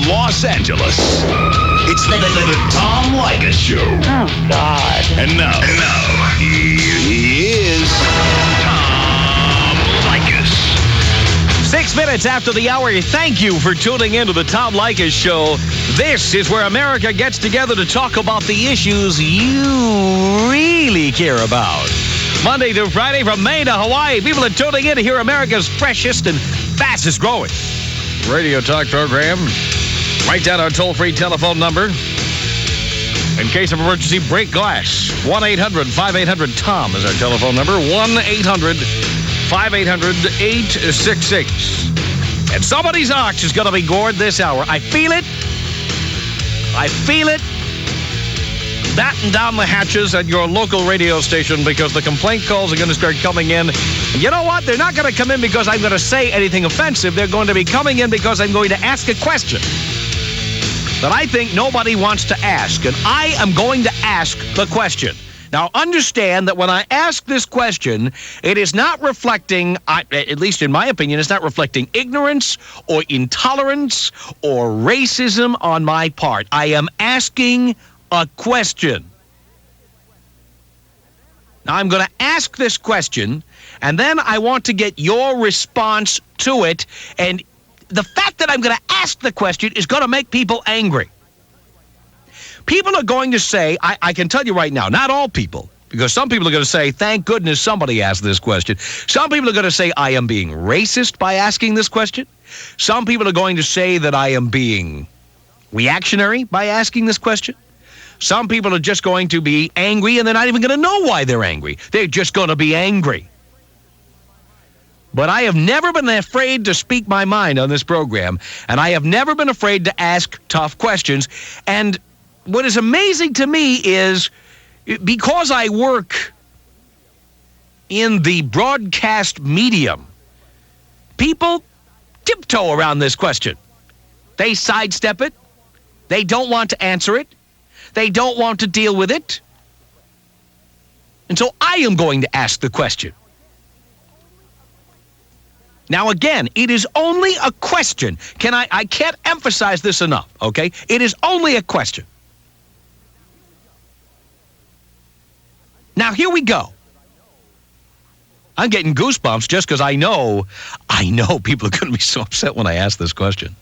Los Angeles. It's the Tom Leykis Show. Oh, God. And now, he is Tom Leykis. 6 minutes after the hour, thank you for tuning in to the Tom Leykis Show. This is where America gets together to talk about the issues you really care about. Monday through Friday from Maine to Hawaii, people are tuning in to hear America's freshest and fastest growing radio talk program. Write down our toll-free telephone number. In case of emergency, break glass. 1-800-5800-TOM is our telephone number. 1-800-5800-866. And somebody's ox is going to be gored this hour. I feel it. I feel it. Batten down the hatches at your local radio station because the complaint calls are going to start coming in. And you know what? They're not going to come in because I'm going to say anything offensive. They're going to be coming in because I'm going to ask a question that I think nobody wants to ask. And I am going to ask the question. Now, understand that when I ask this question, it is not reflecting, at least in my opinion, it's not reflecting ignorance or intolerance or racism on my part. I am asking a question. Now, I'm going to ask this question, and then I want to get your response to it. And the fact that I'm going to ask the question is going to make people angry. People are going to say, I can tell you right now, not all people, because some people are going to say, thank goodness somebody asked this question. Some people are going to say, I am being racist by asking this question. Some people are going to say that I am being reactionary by asking this question. Some people are just going to be angry, and they're not even going to know why they're angry. They're just going to be angry. But I have never been afraid to speak my mind on this program, and I have never been afraid to ask tough questions. And what is amazing to me is, because I work in the broadcast medium, people tiptoe around this question. They sidestep it. They don't want to answer it. They don't want to deal with it. And so I am going to ask the question. Now, again, it is only a question. I can't emphasize this enough, okay? It is only a question. Now, here we go. I'm getting goosebumps just because I know people are going to be so upset when I ask this question.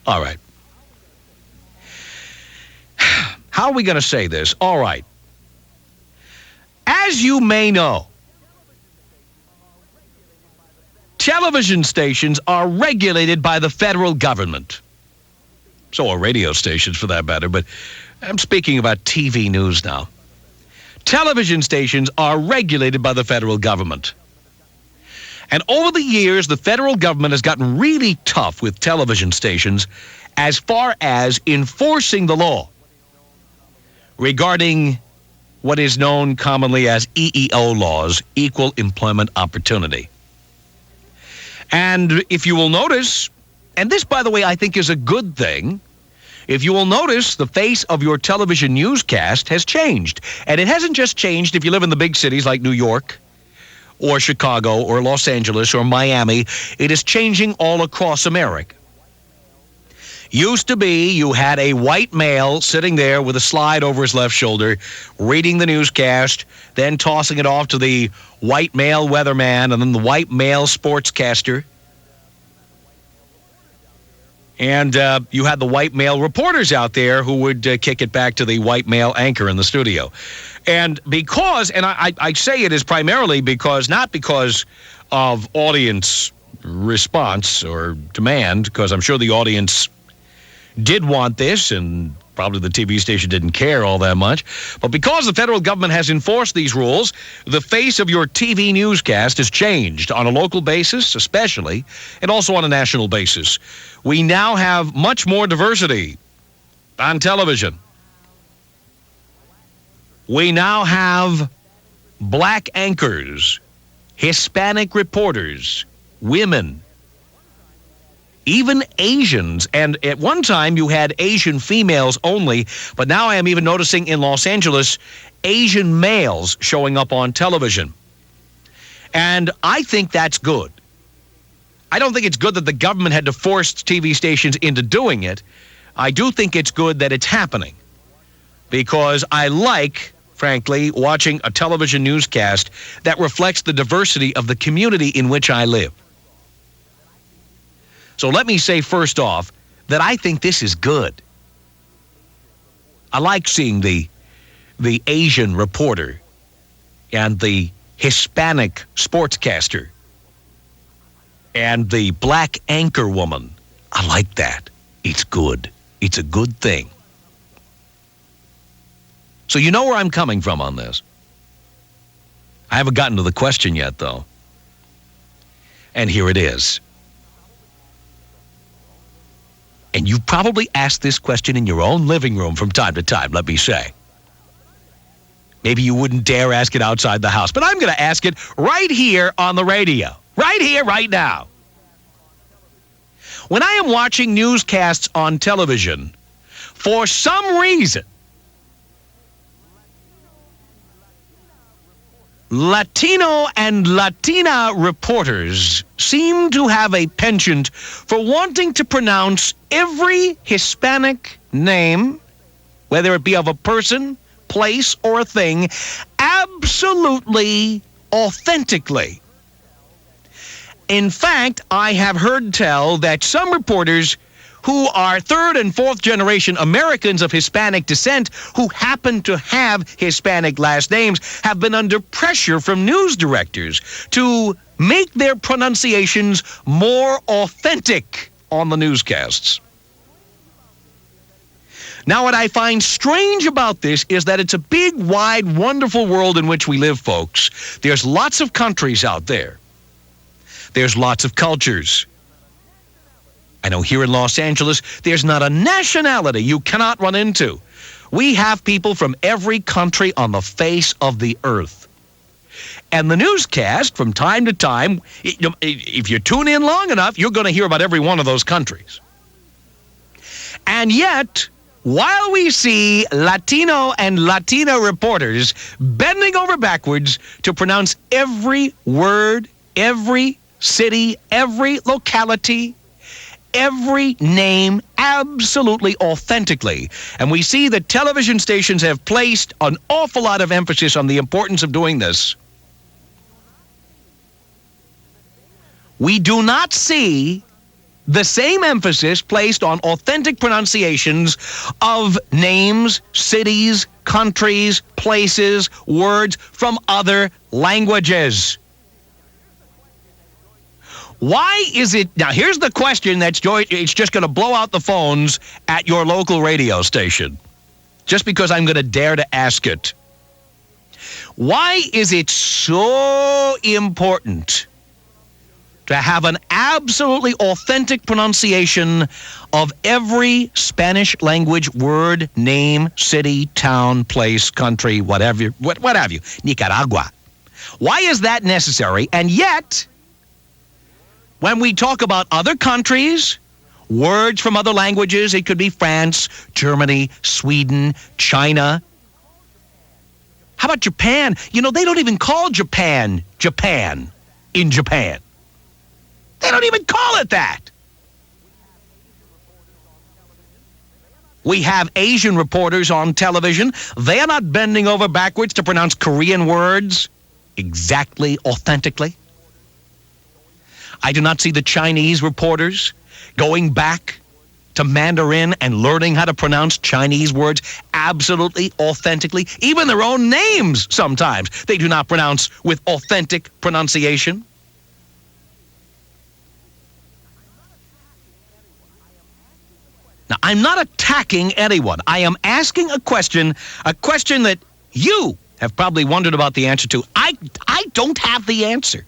All right. How are we going to say this? All right. As you may know, television stations are regulated by the federal government. So are radio stations, for that matter, but I'm speaking about TV news now. Television stations are regulated by the federal government. And over the years, the federal government has gotten really tough with television stations as far as enforcing the law regarding what is known commonly as EEO laws, Equal Employment Opportunity. And if you will notice, and this, by the way, I think is a good thing, if you will notice, the face of your television newscast has changed. And it hasn't just changed if you live in the big cities like New York or Chicago or Los Angeles or Miami. It is changing all across America. Used to be you had a white male sitting there with a slide over his left shoulder, reading the newscast, then tossing it off to the white male weatherman and then the white male sportscaster. And you had the white male reporters out there who would kick it back to the white male anchor in the studio. And because, and I say it is primarily because, not because of audience response or demand, because I'm sure the audience did want this, and probably the TV station didn't care all that much. But because the federal government has enforced these rules, the face of your TV newscast has changed on a local basis, especially, and also on a national basis. We now have much more diversity on television. We now have black anchors, Hispanic reporters, women, even Asians. And at one time you had Asian females only, but now I am even noticing in Los Angeles Asian males showing up on television. And I think that's good. I don't think it's good that the government had to force TV stations into doing it. I do think it's good that it's happening because I like, frankly, watching a television newscast that reflects the diversity of the community in which I live. So let me say first off that I think this is good. I like seeing the Asian reporter and the Hispanic sportscaster and the black anchor woman. I like that. It's good. It's a good thing. So you know where I'm coming from on this. I haven't gotten to the question yet, though. And here it is. And you've probably asked this question in your own living room from time to time, let me say. Maybe you wouldn't dare ask it outside the house, but I'm going to ask it right here on the radio. Right here, right now. When I am watching newscasts on television, for some reason, Latino and Latina reporters seem to have a penchant for wanting to pronounce every Hispanic name, whether it be of a person, place, or a thing, absolutely authentically. In fact, I have heard tell that some reporters who are third and fourth generation Americans of Hispanic descent who happen to have Hispanic last names have been under pressure from news directors to make their pronunciations more authentic on the newscasts. Now, what I find strange about this is that it's a big, wide, wonderful world in which we live, folks. There's lots of countries out there. There's lots of cultures. I know here in Los Angeles, there's not a nationality you cannot run into. We have people from every country on the face of the earth. And the newscast, from time to time, if you tune in long enough, you're going to hear about every one of those countries. And yet, while we see Latino and Latina reporters bending over backwards to pronounce every word, every city, every locality, every name absolutely authentically. And we see that television stations have placed an awful lot of emphasis on the importance of doing this. We do not see the same emphasis placed on authentic pronunciations of names, cities, countries, places, words from other languages. Why is it, now here's the question it's just going to blow out the phones at your local radio station, just because I'm going to dare to ask it. Why is it so important to have an absolutely authentic pronunciation of every Spanish language word, name, city, town, place, country, whatever, what have you, Nicaragua? Why is that necessary? And yet, when we talk about other countries, words from other languages, it could be France, Germany, Sweden, China. How about Japan? You know, they don't even call Japan in Japan. They don't even call it that. We have Asian reporters on television. They are not bending over backwards to pronounce Korean words exactly, authentically. I do not see the Chinese reporters going back to Mandarin and learning how to pronounce Chinese words absolutely, authentically. Even their own names sometimes they do not pronounce with authentic pronunciation. Now, I'm not attacking anyone. I am asking a question that you have probably wondered about the answer to. I don't have the answer.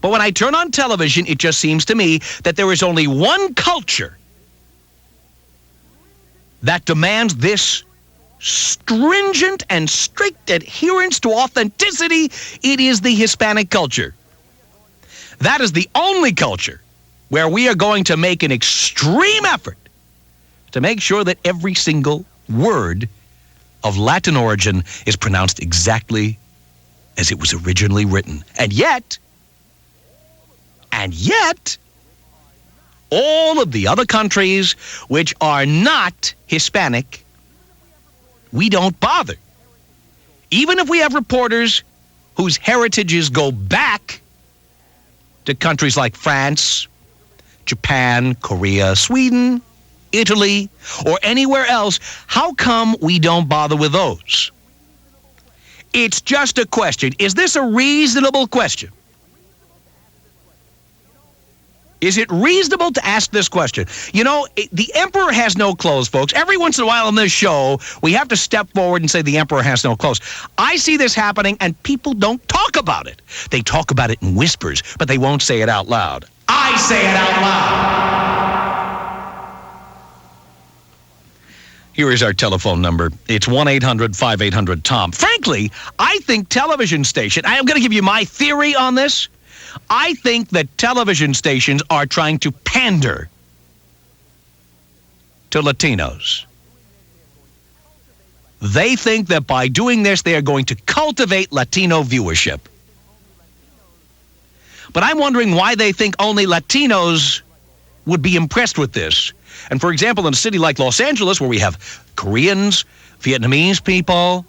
But when I turn on television, it just seems to me that there is only one culture that demands this stringent and strict adherence to authenticity. It is the Hispanic culture. That is the only culture where we are going to make an extreme effort to make sure that every single word of Latin origin is pronounced exactly as it was originally written. And yet, And yet, all of the other countries which are not Hispanic, we don't bother. Even if we have reporters whose heritages go back to countries like France, Japan, Korea, Sweden, Italy, or anywhere else, how come we don't bother with those? It's just a question. Is this a reasonable question? Is it reasonable to ask this question? You know, the emperor has no clothes, folks. Every once in a while on this show, we have to step forward and say the emperor has no clothes. I see this happening, and people don't talk about it. They talk about it in whispers, but they won't say it out loud. I say it out loud. Here is our telephone number. It's 1-800-5800-TOM. Frankly, I think television station, I'm going to give you my theory on this. I think that television stations are trying to pander to Latinos. They think that by doing this, they are going to cultivate Latino viewership. But I'm wondering why they think only Latinos would be impressed with this. And for example, in a city like Los Angeles, where we have Koreans, Vietnamese people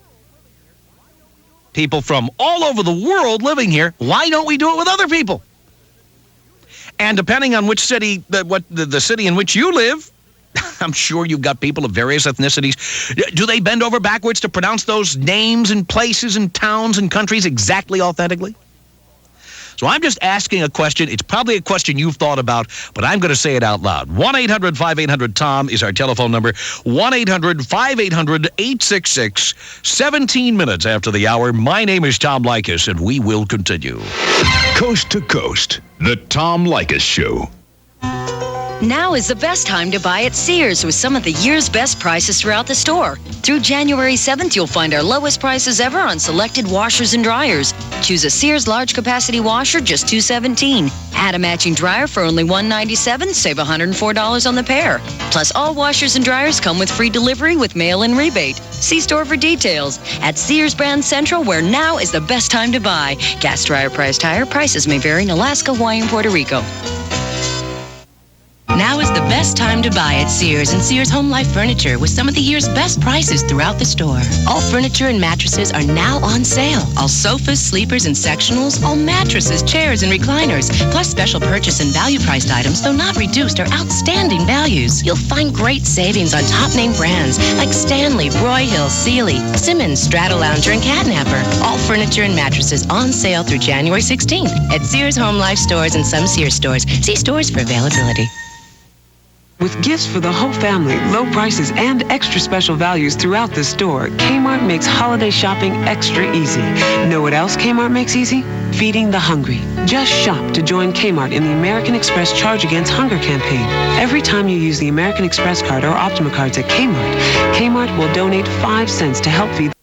from all over the world living here, why don't we do it with other people? And depending on which city, the city in which you live, I'm sure you've got people of various ethnicities. Do they bend over backwards to pronounce those names and places and towns and countries exactly authentically? So I'm just asking a question. It's probably a question you've thought about, but I'm going to say it out loud. 1-800-5800-TOM is our telephone number. 1-800-5800-866. 17 minutes after the hour. My name is Tom Leykis, and we will continue. Coast to Coast, the Tom Leykis Show. Now is the best time to buy at Sears with some of the year's best prices throughout the store. Through January 7th, you'll find our lowest prices ever on selected washers and dryers. Choose a Sears large capacity washer, just $217. Add a matching dryer for only $197, save $104 on the pair. Plus, all washers and dryers come with free delivery with mail-in rebate. See store for details. At Sears Brand Central, where now is the best time to buy. Gas dryer priced higher. Prices may vary in Alaska, Hawaii, and Puerto Rico. Now is the best time to buy at Sears and Sears Home Life Furniture with some of the year's best prices throughout the store. All furniture and mattresses are now on sale. All sofas, sleepers, and sectionals, all mattresses, chairs, and recliners, plus special purchase and value-priced items, though not reduced, are outstanding values. You'll find great savings on top-name brands like Stanley, Broyhill, Sealy, Simmons, Stratolounger, and Catnapper. All furniture and mattresses on sale through January 16th at Sears Home Life stores and some Sears stores. See stores for availability. With gifts for the whole family, low prices, and extra special values throughout the store, Kmart makes holiday shopping extra easy. Know what else Kmart makes easy? Feeding the hungry. Just shop to join Kmart in the American Express Charge Against Hunger campaign. Every time you use the American Express card or Optima cards at Kmart, Kmart will donate 5 cents to help feed